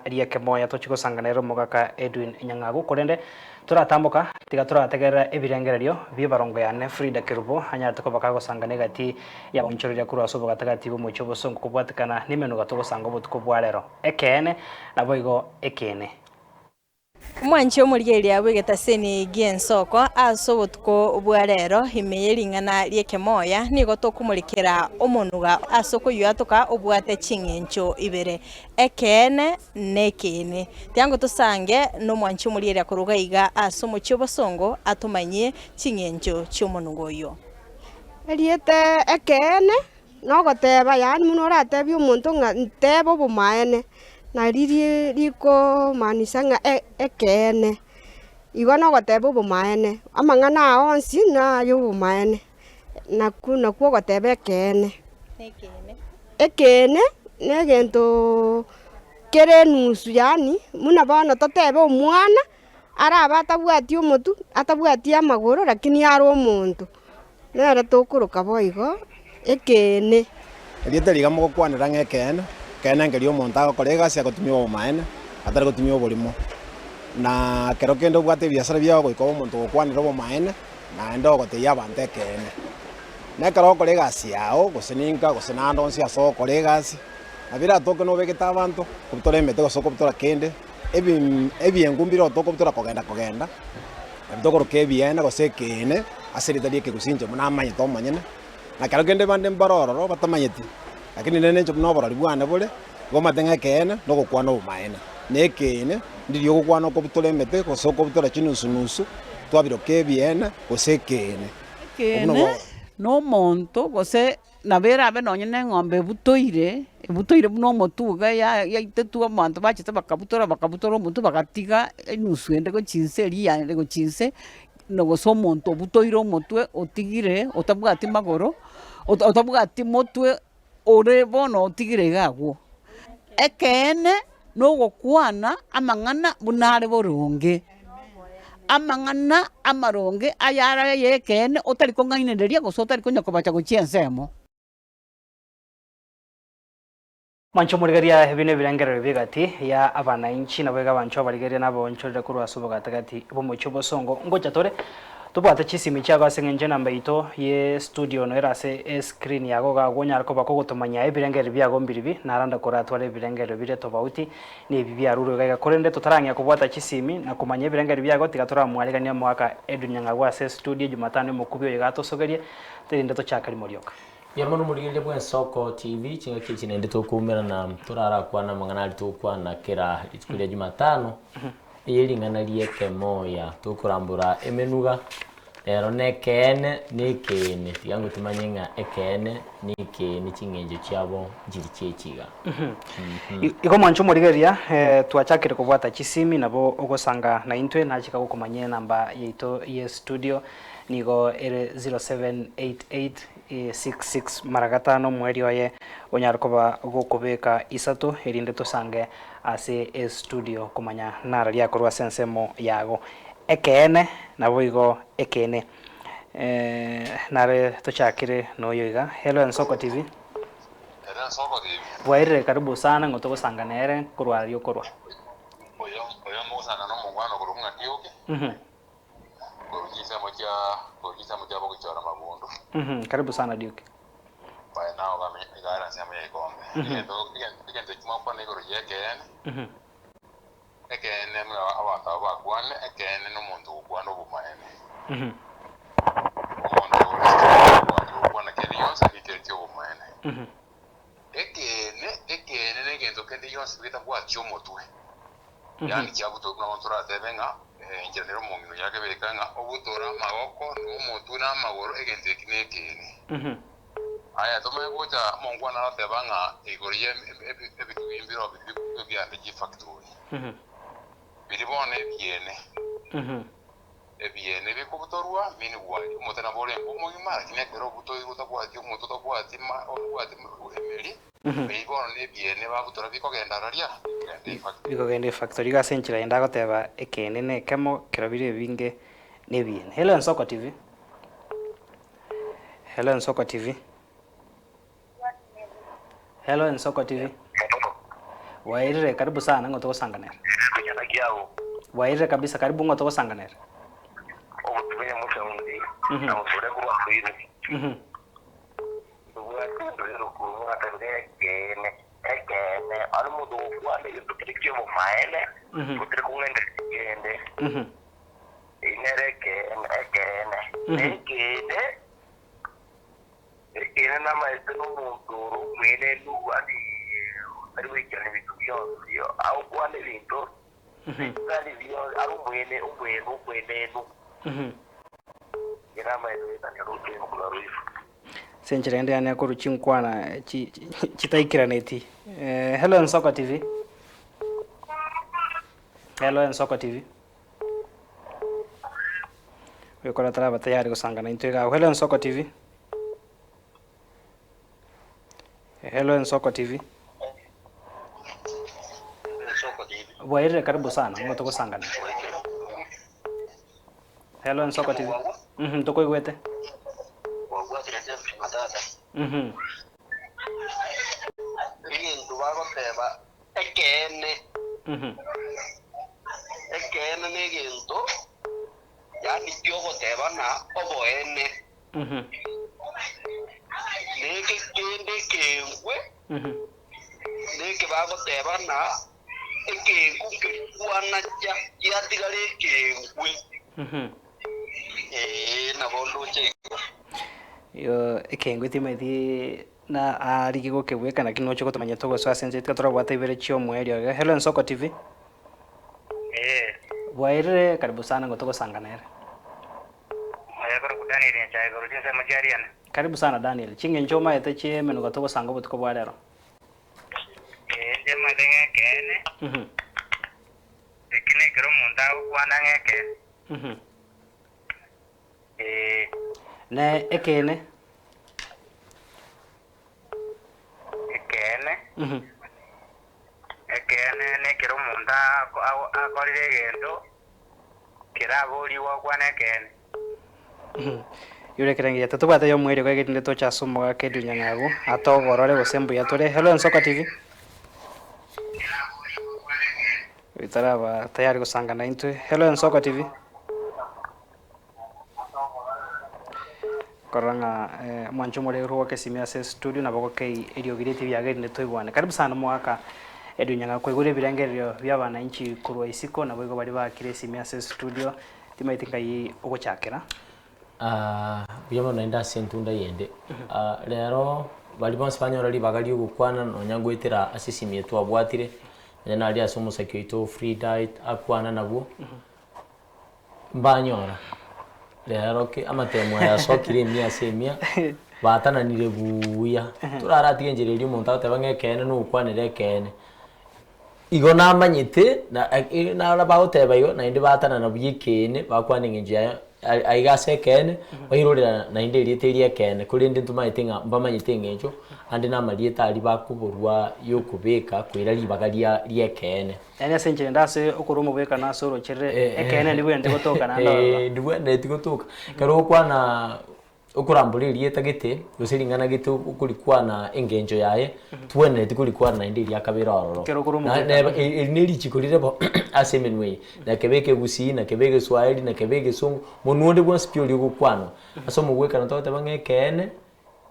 rieke moya tochiko sanganero mogaka Edwin Nyangagu korende turatambuka tiga turategerera ebirengererio bibarongo ya Frida Kirubo hanya tukobaka gusangane gati ya onchorya kuru asobo gatagati bomucho bosongo kubwatikana nimenu gatogosanga botuko bwarero ekene nabo igo ekene Mwanchi omurigeria abwegeta seni giensoko asobotuko bwarero imeyeringana rieke moya nigo tokumurikira omonuga asoko yuatoka obwate chingencho ibere ekene nekene tiango tusange no mwanchi omurigeria kurugaiga asomocho bosongo atumanye chingencho chomonugo oyo eriete ekene no goteba yani muno ratebi omonto nga ntebo bumaene na riri riko manisanga ekene igo no goteba bumaene amang'ana onsi na yo bumaene nakuo goteba ekene ekene negento kere nusu yani muna bono totebe omwana araba atabwati omotu atabwati amagoro lakini ari omonto nere tokuruka boigo ekene eriete riga mogokwanera ng'ekene kene ngeri omonto agokora egasi agotumia obomaene atari gotumia oborimo na kero kende obwate ebiasara biago goika omonto gokwanera obomaene naende ogoteia abanto ekene nekero ogokora egasi yao gose ninka gose nande onsi ase ogokora egasi nabire atoke nobegete abanto kobutora emete gose kobutora kende ebiengu mbire otokobutora kogenda ebitokoroka ebiene gose ekene ase rita rieke gusinche muna amanyete omonyene na kero kende bande mbarororo batamanyeti lakini nene ncho noborori bwane bore gomatenga ekene no gokwana obumaene nekene ndirio gokwana kobutora emete gose kobutora chinusu twabiroka ebiene gose ekene no monto gose nabera abe nonyene ng'ombe ebutoire buna omotuga yaitetua abanto bachete bakabutora omonto bagatiga enusu ende gochinse eria ende gochinse nogose omonto obutoire omotwe otigire otabwati magoro otabwati motwe ore bono otigire igagwo ekene nogokwana amang'ana bunare boronge amang'ana amaronge ayara yekene otari kong'ainereria gose otari konyakobacha gochia ensemo mancho murigeria bine birengerero bigati ya abananchi nabo gabancho barigeria nabo nchorera kuru asubo gatagati bomucho bosongo ngocha tore tubwate chisimi chago asengenje namba ito ye studio no erase screen yago gagonya ariko bakogotomanya ebirengero byago mbiribi naranda koratwara ebirengero bire tobauti ni bibi aruro gaiga korende tutaranya kubwata chisimi na kumanya ebirengero byago tigatora mwaligania mwaka Edwin Nyangagu ase studio Jumatano mukubyo yigato sogerie terinde to chakari morioka Yamano murigire bwa Soko TV chinga kinende tokumera na turara kwana mangana tukwana kera itikulia Jumatano yeringana rieke moya tukurambura emenuga rero nekene nikene tigango tumanyenga ekene nikene chingenje cyabo njiri cyekiga iko mancho murigeria twachakire kubwata chisimi nabo ogosanga na intwe nachika gukomanye namba yeito ye studio nigo 0788 maragatano mweri oye onyarukoba gukubeka isato erinde tusange ase studio kumanya nara ria korwa sensemo yago ekene nabo igo ekene nare tuchakire noyoiga Hello Soko TV. Hello Soko TV. Bwaire karibu sana ngoto gusanga nere korwa rio korwa oyo musanga no mungwano kurunga kioke Korukisa moja bokichora mabondo. Karibu sana Duke. Baya nao kama igara sema yekombe. Igento chuma kwa negoro yekene. Ekene mwa abata bakwane ekene no muntu ukwana obumaene. Omuntu ukwana keliyonse kityo obumaene. Ekene negento keliyonse bita kwa chomotwe. Yani kyabuto kuna montora tebenga engineer mongino yake bekanga obutora magoko n'omuntu n'amagoro egente kinekene aya tome gocha mongwana natebanga igoriye ebitugimbiro byande gi factory biribone ebiene bikubutorwa mini gwali mutana bole omugimara kinekero butoyi gutakwati omuntu takwati emeri beibono nebiene babutora bikogenda raria bikogenda factory gasenchira enda goteba ekene nekemo kirabire binge nebiene Hello Soko TV. Hello Soko TV. Wairire karibu sana ngoto kusanganira. Kujana kiao. Wairire kabisa karibu ngoto kusanganira. Obutumenya musaundi. Na usore kuwa kwiri. Nduwa ndio kuwa tende kene. Ekene ari mudu kwande yutukirikyo mu maene. Kutire kungende kende. Inere ekene. Ekene na maestro munturu mwene luwadi. Ari wikene bitukyo au kwande bintu. Kali vio ari mwene no. Ina maestro tanyarudi mukularu. Senchirende ane ko ruchinkwana chitaikiraneti. Hello Nsoko TV. Hello Nsoko TV. Wekora taraba tayari kusangana intega. Hello Nsoko TV. Hello Nsoko TV. Wairire karibu sana ngoto kusangana. Hello Nsoko TV. Toko igwete. Bintu bakoteba ekene. Ekene negintu. Yani kyokoteba na oboene. Neke kende kengwe. Neke bakoteba na ekengu kekwana ya tigale kengwe. Na bondo chengo. Yo ekengwe timethi na arigi gukibweka na kino choko tumanya togo swa sense tika bwata ibere chio mwerio. Hello Nsoko TV. Wairire karibu sana ngotoko sanganera. Ayakora kudanire nchaye goro jinse majariana. Karibu sana Daniel. Chinge njoma yete chie menu ngotoko sanga butuko bwarero. Jema denge kene. Ekine kero munda kwana ngeke. Ne ekene. Ekene ne kero munda akorire gendo kiraburi wa kwana ekene. Yure kirangi yata tubata yo mwerio kwa gitinde to chasumo ga kedu nyangagu atogorore gosembu yatore. Hello Nsoko TV. Witaraba tayari kusangana into. Hello Nsoko TV. Koranga mwancho mole ruwa kesimia se studio na bako kei edio gireti bya gende toibwane. Karibu sana mwaka edu nyanga kwegure birangerio byabana inchi kurwa isiko na bwego bali bakire simia se studio timaitinga yi ogochakera. Byamo naenda sentunda yende. Lero bali bonse banyora bagali gukwana no nyangwetera asisimie tu abwatire. Nyana ali asomo sakito free diet akwana nabo. Mbanyora. Lero ke amatemo ya sokire mia semia batana nire buya turara tigenjererio monta tabange kene no kwanire kene igona manyite na la baoteba yo na indi batana na buyikene bakwaninge njya aigase kene bayirorera na indi riteria kene kuri ndi ntuma mbamanyite ngenjo andi na marieta ali bakuburwa yo kubeka kwira libagalia liekene yani asenje ndase okuru mubeka na soro chire ekene ndibwe ndikotoka na ndo ndibwe ndikotoka karo kwana okurambura rieta gite gusiringana gite ukurikwa na engenjo yaye twene tikurikwa na indi ya kabira ororo na ni richikurire bo asemenwe na kebeke gusi na kebeke swahili na kebeke sungu monuonde bwa spioli gukwana asomo gweka na tote bange kene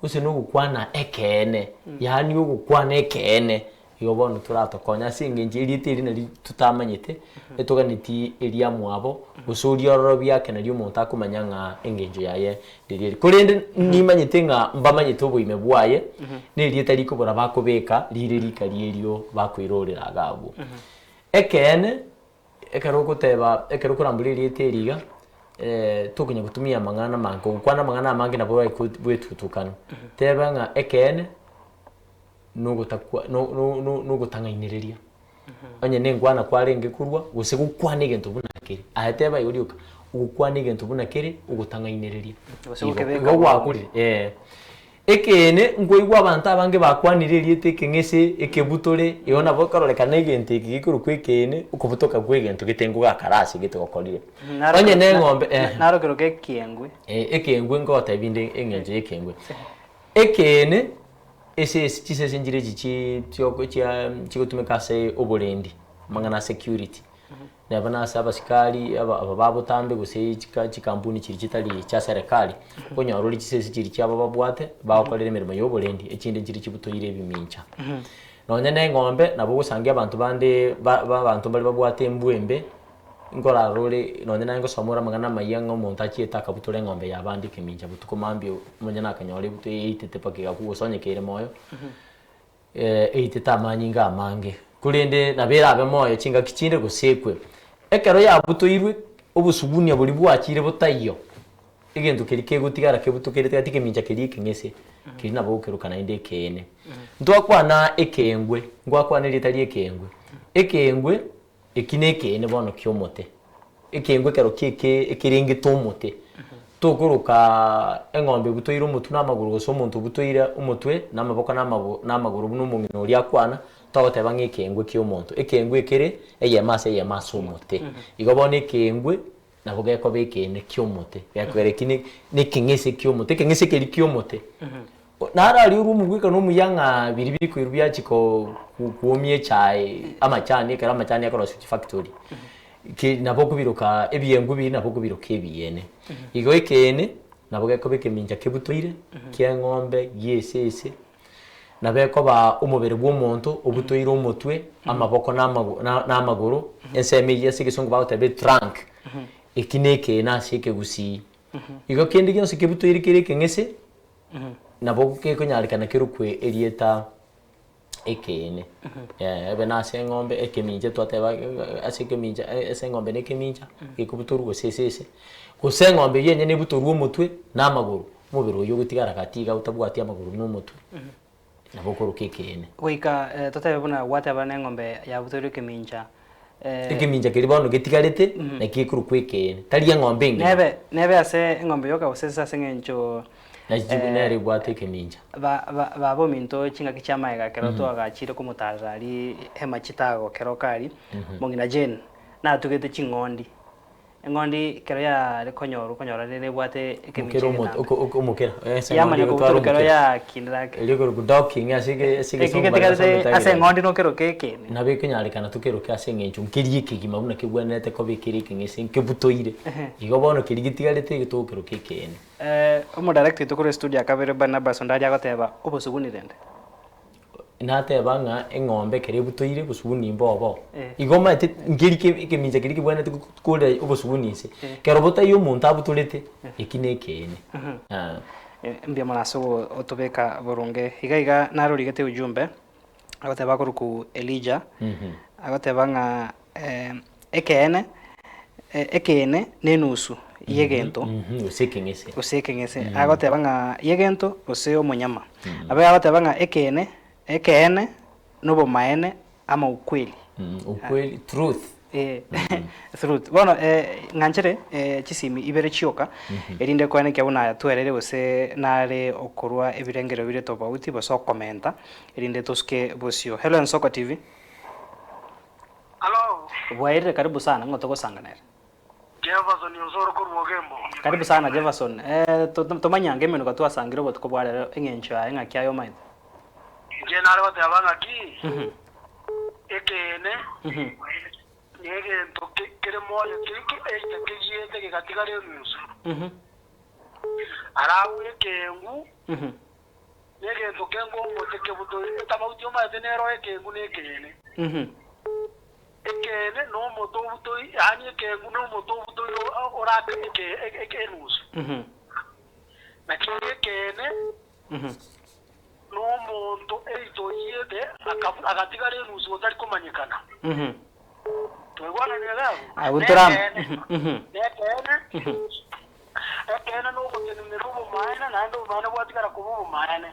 usino gukwana ekene yani gukwana ekene yobono turatokonya singenje rieteri na tutamanyite etoganiti eria mwabo gusuria ororo byake na ryo muntu akumanyanga engenjo yaye ndiri kurinde nimanyite nga mbamanyite obuime bwaye ne rietari kubura bakubeka rire rikario bakwirorera gabo ekene ekero kurambura rieteriga tukunya gutumia mangana mango kwana mangana mangi nabo bwetutukana tebanga ekene no gutangainireria onye nengwana kwarenge kurwa guse gukwana gento bunakiri aheteba yuriuka gukwana gento bunakiri ugutangainireria go gwakuri ekene ngoigwa abantu abange bakwanirerie tekengese ekebutore yona bokaroreka gento ikikuru kwekene ukubutoka kwegento gitengo gakarasi gitokorire onye nengombe narokero kekiengwe ekengwe ngota ibinde engenje ekengwe ekene ese chisese njire chichi chikotumika se oborendi mangana security na bana saba sikali aba babutambe guse chikampuni chiri chitali cha serikali konya roli chisese chiri cyaba babwate bakorera emirimo y'oborendi ekinde njiri chibutoyire bimincha none n'engombe nabo gusangira abantu bande abantu bali babwate embwembe ngora role none nango somora magana mayanga umuntu achieta kabutura engombe yabandi kiminja butukomambyo munyana akanyore buto eitete pakiga kugusonyekere moyo eitete amanyinga amange kulende nabera abe moyo chinga kichinde gusekwe ekero ya buto irwe obusugunia buli bwakire butayo igendo kirike gutigara kebutukere tati kiminja kirike ngese kiri nabo ukerukana inde kene ndwakwana ekengwe ngwakwana litali ekengwe ekineke ne bono kyomote ekengwe kero keke ekiringi tomote tokuruka engombe butoira umutu n'amaguru guso umuntu butoira umutwe n'amaboko n'amaguru n'umungino uri akwana twagote bange ekengwe kyomuntu ekengwe kere eyemase umute igobone ekengwe navuga ko bekene kyomote yakwerekine nekingese kyomote kengese keri kyomote nara ari urumugwika no muyanga biri kwirubya chiko kuomye chai ama cyane kara amachane yakora switch factory ki nabo kubiruka ebiyengu bi nabo kubiruka ebiyene igo ekene nabo gako bekeminja kebutoire kyengombe yesese nabeko ba umubere bw'umuntu obutoire umutwe amaboko n'amaguru enseme yesike songo ba utabe trunk ekineke nasike gusi igo kende gyose kebutoire kireke ngese nabo keko nyarikana kirukwe erieta ekene ebe nase ngombe ekeminja twateba asekeminja esengombe nekeminja ikubuturu sesese kusengombe yenye ne buturu umutwe n'amaguru mubiro yo gutigara katiga utabwati amaguru n'umutwe nabo korukekene wika totebe buna wateba n'engombe ya buturu keminja ekeminja kiribono getigarete nekikurukekene tali ngombe ngi nebe ase ngombe yoka usesa sengencho najibunere bwate keminja babo minto chinga kichamaega kero to agachire kumutazari hema chitago kero kali mongina jen na tugete chingondi engondi kero ya konyora rere bwate keminja umukera yamanya ko kero ya kindake liko docking asige kigete ase ngondi no kero keke nabe kenyarikana tukero kase ngencho nkiriye kigima buna kigwanete ko bikiri kingese nkebutoire igo bono kirigitigarete gitokero kekene umu director tukure studio akabere bana basondari agoteba obosugunirende nateba nga engombe kere butoire busuguni mbobo igoma ete ngirike keminja kirike bwana tukure obosugunise kero botayo umuntu abuturete ekinekene mbia manaso otobeka boronge iga narorigete ujumbe agoteba kuruku Elijah agoteba nga ekene nenusu yegento usekengese agoteba nga yegento use omunyama abe agoteba nga ekene nobo maene ama ukweli truth truth bueno nganchere chisimi ibere chioka erinde kwane kyabuna twerere use nare okorwa ebirengero bire tofauti boso komenta erinde toske bosio hello Nsoko TV hello bwaire karibu sana ngotoko sanganera Jefferson yosoro ko Mugembo karibu sana Jefferson tomanyange meno katwa sangiro botko bware engencho enga kyayo mind je nare batabanga ki ekene nege toke kere moyo kike yete ke katigare nusu arawe kengu nege toke ngo moteke buto tamauti oma tenero ekengu nekene ekene no moto buto ani ekengu no moto buto ora eke nusu na kene no moto eito yede akatigare nusu otari komanyikana Tuwana nielewa. Aguturam. Ekene no kutene nirubu maana na ndo maana bwatikara kubu maana.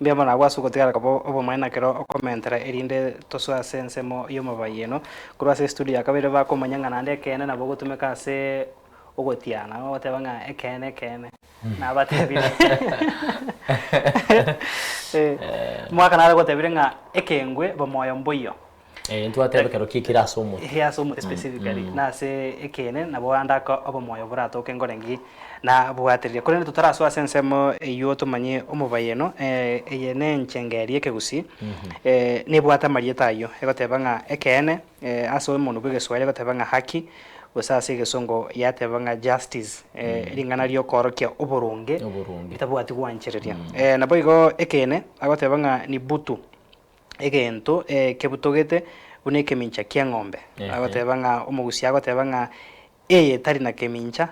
Mbia mona wasu kotigara kabo obo maina kero commentera erinde toso asensemo yo mabayeno kurwa se studio akabere ba ko manyanga nande kene na bogo tumeka se ogotiana otebanga ekene na batebire mwaka nare gotebire nga ekengwe bomoyo mboyo ntwatebe kero kikira somo ya somo specifically na se ekene nabo andaka obo moyo burato kengorengi na bwateria kuri tutaraswa sensemo iyo tumanye omubayeno eyene nchengeri ekegusi ne bwata marieta yo egotebanga ekene aso umuntu bwegeswale egotebanga haki usase gesongo yatebanga justice ringana ryo korokia oburunge itabwati gwanchereria nabo igo ekene agotebanga ni butu egento kebutogete une kemincha kia ng'ombe agotebanga omugusi agotebanga tari na kemincha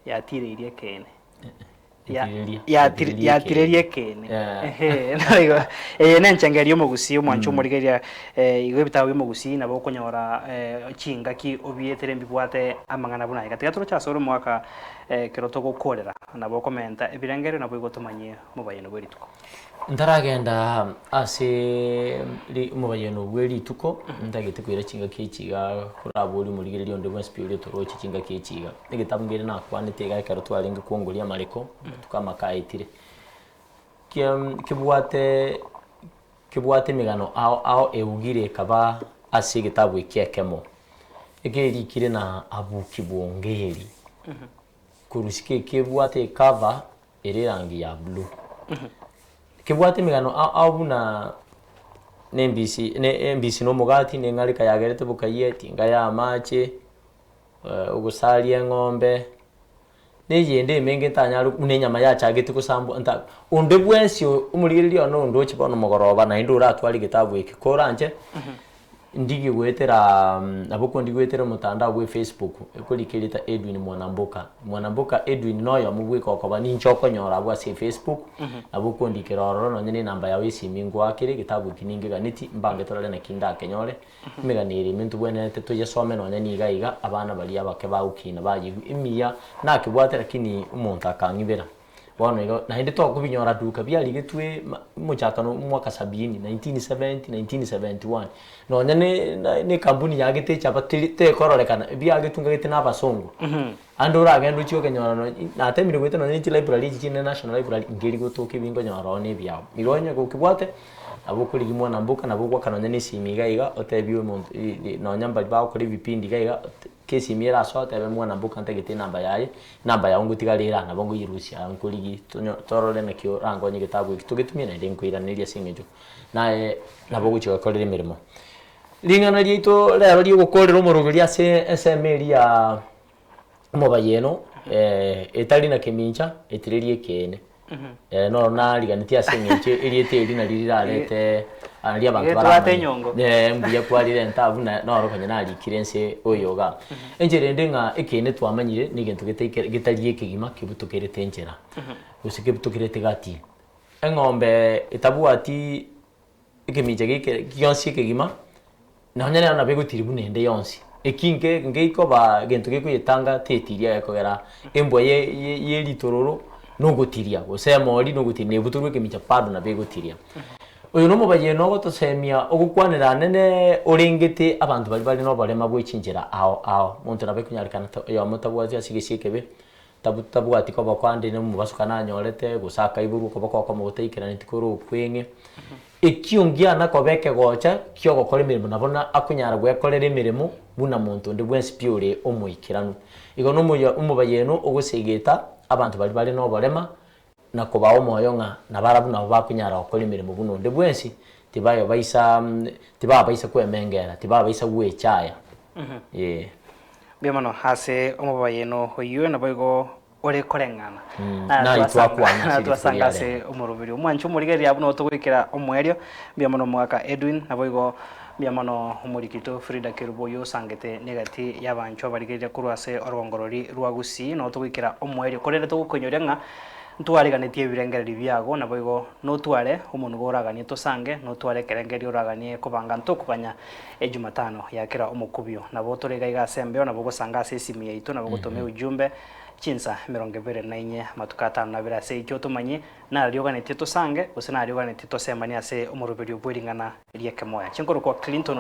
yatireirie kene yatireirie kene naigo nenchengeria omugusi omwancho omorigeria igo bitawe omugusi nabo okonyora chingaki obietere mbibwate amang'ana buna iga tiga turachasoro mwaka kero togokorera nabo komenta ebirengero nabo igotomanyie mubayeno bwerituko ntaragenda ase mubayeno bwerituko ndagete kwira chinga kichiga kuraburi murigererio ndebwe spirit rochi chinga kichiga nigitabungire nakwanite ga kero twaringe kuongoria mariko tukamakaitire kibwate migano ao eugire kaba ase gitabu ikiekemo egerikire na abuki bwongeri kurusike kibwate cover ere rangi ya blue kibwate migano abuna NBC no mugati nengalika yagerete bukayeti ngaya amache ugusalia ng'ombe nejende menge tanyaru kunenyama yachagete kusambu anta unde bwensio umurigirio no ndo chibono mogoroba na indura atwali gitabu ikikoranje ndigi gwetera naboko ndigwetera mutandao gwe Facebook ekurikirita Edwin Mwanamboka Edwin noyo mubwiko okoba ninchoko nyora bwa se Facebook naboko ndikiroro no nyine namba yawe simingo akire gitabu kiningi ganiti mbange torale na kinda kenyore meganire mintu bwenete tuje some no nyani iga abana bali abake baukina bayi imiya nakibwate lakini umuntu akangibera bono igo na hindi to kubinyora duka byali getwe muchakano mwaka 1971 no nyane ne kampuni yagete chapa te kororekana byagetunga gete nabasongo andora agendo chyo kenyora no na temire gwete no nyiti library chine national library ngeri gotoke bingo nyora ne byao mironya go kibwate abukuri gimwana mbuka nabugwa kanonye ne simiga iga otebyo muntu no nyamba ba kuri bipindi iga kesi mira so tebe mwana mbuka ntegete namba yaye namba ya ungu tigalira na bongo yirusia nkuligi torole na kyo rango nye gitabu tugitumye na ndenko iraniria singejo nae nabogo chiga kolere mirimo lingana lito lero lyo gukorera umuruguria SML ya mubayeno etali na kemincha etirerie kene no na liganitia singeje iriete irina lirarete ali abantu baramanya mbuya kwalire ntavu na no rokonya na likirense oyoga enjere ndenga ekene twamanyire nigentu gitaliye kigima kibutukerete njera usike butukerete gati engombe etabuati ikimije gikionsi kigima na nyana na begutiri bunende yonsi ekinge ngeiko ba gentu gekuyetanga tetiria yakogera embwa ye litororo no gutiria gusema oli no gutiria buturwe kimicha pado na begutiria uyu no mubayeno gotosemia ogukwanira nene uringite abantu bali no barema bwichinjira ao muntu nabe kunyarikana yo mutabwazi asigisikebe tabwati ko bakwande ne mubasukana nyorete gusaka iburu ko bakoko muguteikira nitikuru kwinge ekiungia na kobeke gocha kyo gokora mirimo nabona akunyara gwekorera imirimo buna muntu ndi bwenspiure omuikiranu igo no umubayeno ogusegeta abantu bali no barema na kubaho moyonga na barabu na bakunyara okora imirimo buno ndi bwensi tibayo baisa kwemengera tiba baisa gwechaya biamano hase umubayeno hoyo na boigo ore korengana na twasangase umurubiri umwancho umurigeri abuno tugwikira omwerio biamano mwaka Edwin na boigo biamano umurikito Frida Keruboyo sangete negati yabancho barigeria kurwase orongorori rwagusi no tugwikira omwerio korere tugukonyorenga ntwariganitie birengeri byago na boigo no tware umuntu goraganie tusange no tware kerengeri oraganie kubanga ntukuganya Jumatano yakira umukubyo nabo turega igasembe nabo gusanga sesimi yaito nabo gutome ujumbe chinsa 24 matukata na birase icyo tumanyi na ryoganete tusange usina ryoganete tosemania se umurubiri bwiringana rieke moya chinkoro kwa Clinton